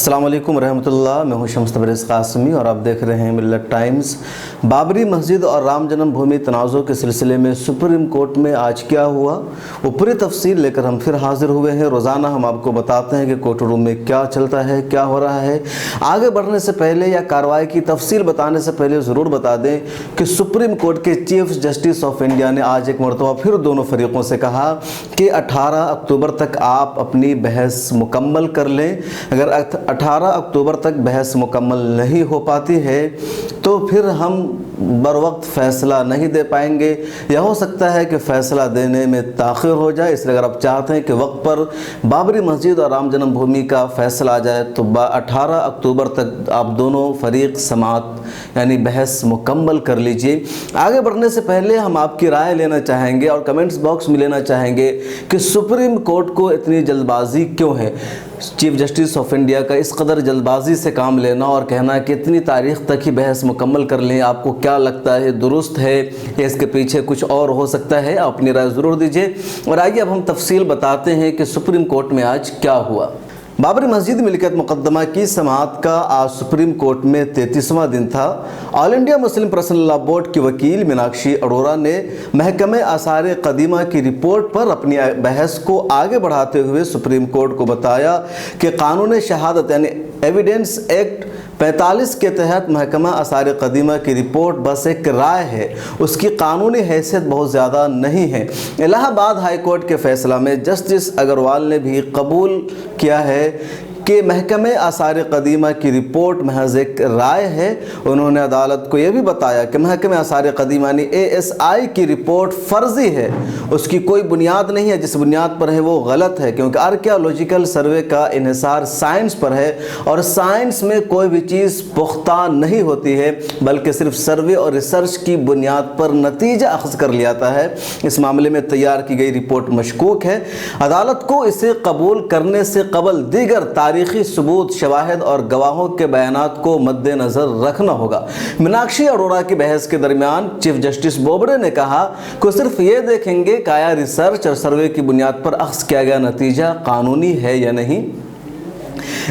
अस्सलाम वालेकुम रहमतुल्लाह। मैं हूं शम्स तबरेज़ कासमी और आप देख रहे हैं मिल्लत टाइम्स। बाबरी मस्जिद और राम जन्मभूमि तनाज़ुर के सिलसिले में सुप्रीम कोर्ट में आज क्या हुआ, वो पूरी तफसील लेकर हम फिर हाजिर हुए हैं। रोज़ाना हम आपको बताते हैं कि कोर्ट रूम में क्या चलता है, क्या हो रहा है। आगे बढ़ने से पहले या कार्रवाई की तफसील बताने से पहले ज़रूर बता दें कि सुप्रीम कोर्ट के चीफ जस्टिस ऑफ इंडिया ने आज एक मरतबा फिर दोनों फरीक़ों से कहा कि 18 अक्टूबर तक आप अपनी बहस मुकम्मल कर लें। अगर 18 अक्टूबर तक बहस मुकम्मल नहीं हो पाती है तो फिर हम बर वक्त फ़ैसला नहीं दे पाएंगे, या हो सकता है कि फ़ैसला देने में ताख़िर हो जाए। इसलिए अगर आप चाहते हैं कि वक्त पर बाबरी मस्जिद और राम जन्मभूमि का फ़ैसला आ जाए तो 18 अक्टूबर तक आप दोनों फरीक समात यानी बहस मुकम्मल कर लीजिए। आगे बढ़ने से पहले हम आपकी राय लेना चाहेंगे और कमेंट्स बॉक्स में लेना चाहेंगे कि सुप्रीम कोर्ट को इतनी जल्दबाजी क्यों है। चीफ जस्टिस ऑफ इंडिया का इस कदर जल्दबाजी से काम लेना और कहना कि इतनी तारीख़ तक ही बहस मुकम्मल कर लें, आपको क्या लगता है, दुरुस्त है या इसके पीछे कुछ और हो सकता है? अपनी राय ज़रूर दीजिए। और आइए अब हम तफसील बताते हैं कि सुप्रीम कोर्ट में आज क्या हुआ। बाबरी मस्जिद मिल्कियत मुकदमा की समाअत का आज सुप्रीम कोर्ट में 33वां दिन था। All India Muslim personal law board की वकील मीनाक्षी अरोड़ा ने महकमे आसार कदीमा की रिपोर्ट पर अपनी बहस को आगे बढ़ाते हुए सुप्रीम कोर्ट को बताया कि कानून शहादत यानी एविडेंस एक्ट 45 के तहत महकमा आसार कदीमा की रिपोर्ट बस एक राय है, उसकी कानूनी हैसियत बहुत ज़्यादा नहीं है। इलाहाबाद हाई कोर्ट के फैसला में जस्टिस अग्रवाल ने भी कबूल किया है कि महकमे आसार कदीमा की रिपोर्ट महज एक राय है। उन्होंने अदालत को यह भी बताया कि महकमे आसार कदीमा यानी ASI की रिपोर्ट फर्जी है, उसकी कोई बुनियाद नहीं है, जिस बुनियाद पर है वो गलत है, क्योंकि आर्कियोलॉजिकल सर्वे का इन्हिसार साइंस पर है और साइंस में कोई भी चीज़ पुख्ता नहीं होती है बल्कि सिर्फ सर्वे और रिसर्च की बुनियाद पर नतीजा अख्ज़ कर लिया जाता है। इस मामले में तैयार की गई रिपोर्ट मशकूक है। अदालत को इसे कबूल करने से कबल दीगर तारीखी सबूत, शवाहिद और गवाहों के बयानात को मद्देनज़र रखना होगा। मीनाक्षी अरोड़ा की बहस के दरमियान चीफ जस्टिस बोबड़े ने कहा कि सिर्फ ये देखेंगे कि आया रिसर्च और सर्वे की बुनियाद पर अख्ज़ किया गया नतीजा कानूनी है या नहीं।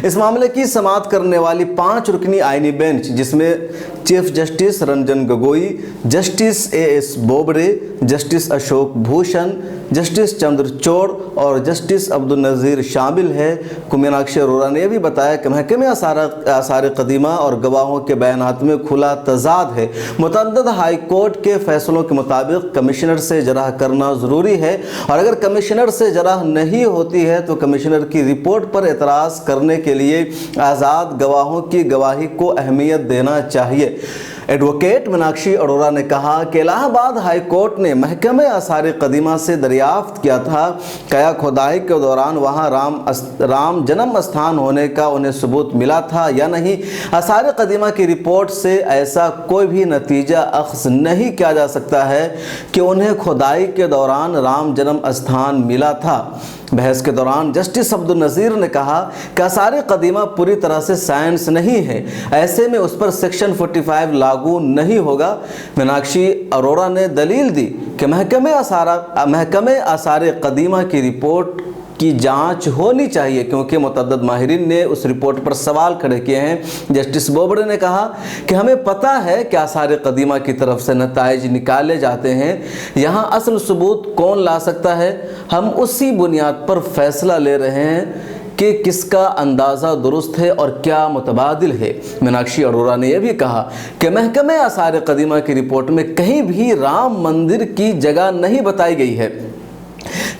इस मामले की समाअत करने वाली 5 रुकनी आईनी बेंच, जिसमें chief justice Ranjan Gogoi, justice AS Bobde, justice Ashok Bhushan, justice Chandrachud और जस्टिस अब्दुल नज़ीर शामिल है, को मीनाक्षी अरोड़ा ने भी बताया कि महकमे आसार कदीमा और गवाहों के बयानात में खुला तजाद है। मुतअद्दिद हाई कोर्ट के फैसलों के मुताबिक कमिश्नर से जराह करना ज़रूरी है और अगर कमिश्नर से जराह नहीं होती है तो कमिश्नर की रिपोर्ट पर एतराज़ करने के लिए आज़ाद गवाहों की गवाही को अहमियत देना चाहिए। एडवोकेट मीनाक्षी अरोड़ा ने कहा कि इलाहाबाद हाई कोर्ट ने महकमे आसार कदीमा से दरियाफ्त किया था क्या खुदाई के दौरान वहां राम जन्म स्थान होने का उन्हें सबूत मिला था या नहीं। आसार कदीमा की रिपोर्ट से ऐसा कोई भी नतीजा अख्ज़ नहीं किया जा सकता है कि उन्हें खुदाई के दौरान राम जन्म स्थान मिला था। बहस के दौरान जस्टिस अब्दुल नज़ीर ने कहा कि आसार कदीमा पूरी तरह से साइंस नहीं है, ऐसे में उस पर सेक्शन 45 लागू नहीं होगा। मीनाक्षी अरोड़ा ने दलील दी कि महकमे आसार कदीमा की रिपोर्ट की जांच होनी चाहिए क्योंकि मुतअद्दिद माहिरीन ने उस रिपोर्ट पर सवाल खड़े किए हैं। जस्टिस बोबड़े ने कहा कि हमें पता है कि आसार कदीमा की तरफ से नताइज निकाले जाते हैं, यहाँ असल सबूत कौन ला सकता है, हम उसी बुनियाद पर फैसला ले रहे हैं कि किसका अंदाज़ा दुरुस्त है और क्या मुतबादिल है। मीनाक्षी अरोड़ा ने यह भी कहा कि महकमे आसार कदीमा की रिपोर्ट में कहीं भी राम मंदिर की जगह नहीं बताई गई है,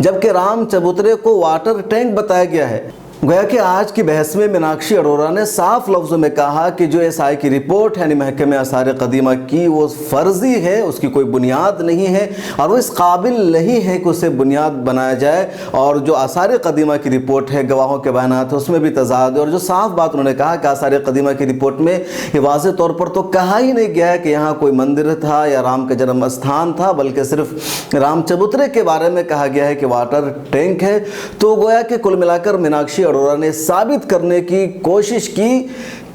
जबकि राम चबूतरे को वाटर टैंक बताया गया है। गोया कि आज की बहस में मीनाक्षी अरोड़ा ने साफ लफ्ज़ों में कहा कि जो ASI की रिपोर्ट है यानी महकमे आसार कदीमा की वो फर्जी है, उसकी कोई बुनियाद नहीं है और वो इस काबिल नहीं है कि उसे बुनियाद बनाया जाए। और जो आसार कदीमा की रिपोर्ट है, गवाहों के बयानात, उसमें भी तजाद है। और जो साफ बात उन्होंने कहा कि आसार कदीमा की रिपोर्ट में ये वाज़ेह तौर पर तो कहा ही नहीं गया है कि यहाँ कोई मंदिर था या राम का जन्म स्थान था, बल्कि सिर्फ राम चबूतरे के बारे में कहा गया है कि वाटर टैंक है। तो गोया कि कुल मिलाकर मीनाक्षी अरोड़ा ने साबित करने की कोशिश की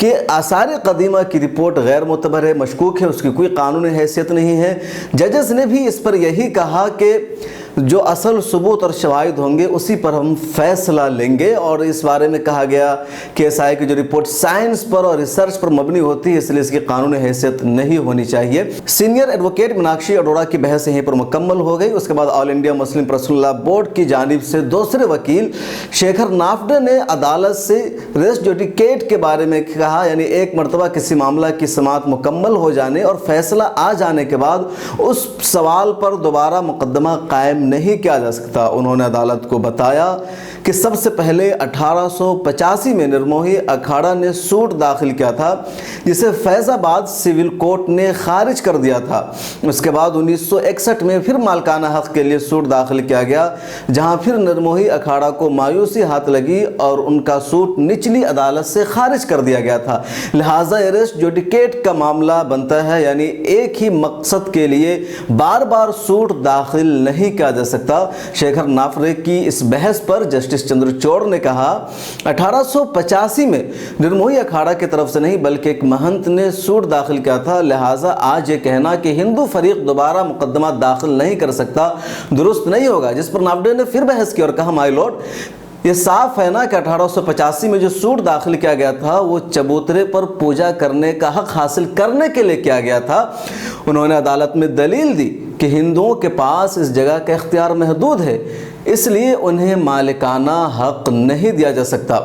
कि आसार कदीमा की रिपोर्ट गैर मुतबर है, मशकूक है, उसकी कोई कानूनी हैसियत नहीं है। जजेस ने भी इस पर यही कहा कि जो असल सबूत और शवाहिद होंगे उसी पर हम फैसला लेंगे। और इस बारे में कहा गया कि एसआई की जो रिपोर्ट साइंस पर और रिसर्च पर मबनी होती है, इसलिए इसकी कानूनी हैसियत नहीं होनी चाहिए। सीनियर एडवोकेट मीनाक्षी अरोड़ा की बहस यहीं पर मुकम्मल हो गई। उसके बाद all India Muslim personal law board की जानिब से दूसरे वकील शेखर नाफडे ने अदालत से रेस जुडिकेट के बारे में कहा, यानी एक मरतबा किसी मामला की समाअत मुकम्मल हो जाने और फैसला आ जाने के बाद उस सवाल पर दोबारा मुकदमा कायम नहीं किया जा सकता। उन्होंने अदालत को बताया कि सबसे पहले 1885 में निर्मोही अखाड़ा ने सूट दाखिल किया था, जिसे फैज़ाबाद सिविल कोर्ट ने खारिज कर दिया था। उसके बाद 1961 में फिर मालकाना हक़ के लिए सूट दाखिल किया गया, जहां फिर निर्मोही अखाड़ा को मायूसी हाथ लगी और उनका सूट निचली अदालत से खारिज कर दिया गया था। लिहाजा रेस जुडिकेट का मामला बनता है, यानी एक ही मकसद के लिए बार बार सूट दाखिल नहीं किया जा सकता। शेखर नाफडे की इस बहस पर जस्टिस चंद्रचूड़ ने कहा, 1885 में निर्मोही अखाड़ा की तरफ से नहीं बल्कि एक महंत ने सूट दाखिल किया था, लिहाजा आज ये कहना कि हिंदू फरीक दोबारा मुकदमा दाखिल नहीं कर सकता दुरुस्त नहीं होगा। जिस पर नाफडे ने फिर बहस की और कहा, माय लॉर्ड, ये साफ है ना कि 1885 में जो सूट दाखिल किया गया था वो चबूतरे पर पूजा करने का हक हासिल करने के लिए किया गया था। उन्होंने अदालत में दलील दी कि हिंदुओं के पास इस जगह का इख्तियार महदूद है, इसलिए उन्हें मालिकाना हक नहीं दिया जा सकता।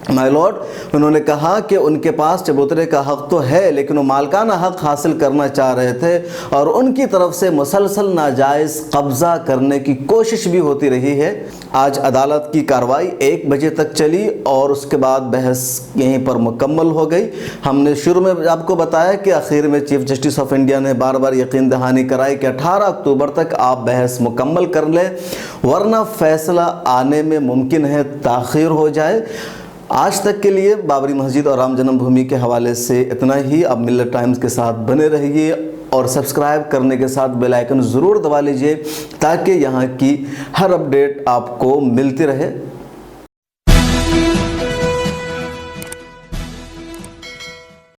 माय लॉर्ड, उन्होंने कहा कि उनके पास चबूतरे का हक तो है, लेकिन वो मालिकाना हक हासिल करना चाह रहे थे और उनकी तरफ से मुसलसल नाजायज़ कब्ज़ा करने की कोशिश भी होती रही है। आज अदालत की कार्रवाई 1 बजे तक चली और उसके बाद बहस यहीं पर मुकम्मल हो गई। हमने शुरू में आपको बताया कि आखिर में चीफ जस्टिस ऑफ इंडिया ने बार बार यकीन दहानी कराई कि 18 अक्टूबर तक आप बहस मुकम्मल कर लें, वरना फैसला आने में मुमकिन है ताख़ीर हो जाए। आज तक के लिए बाबरी मस्जिद और राम जन्मभूमि के हवाले से इतना ही। अब मिल्लत टाइम्स के साथ बने रहिए और सब्सक्राइब करने के साथ बेल आइकन ज़रूर दबा लीजिए ताकि यहाँ की हर अपडेट आपको मिलती रहे।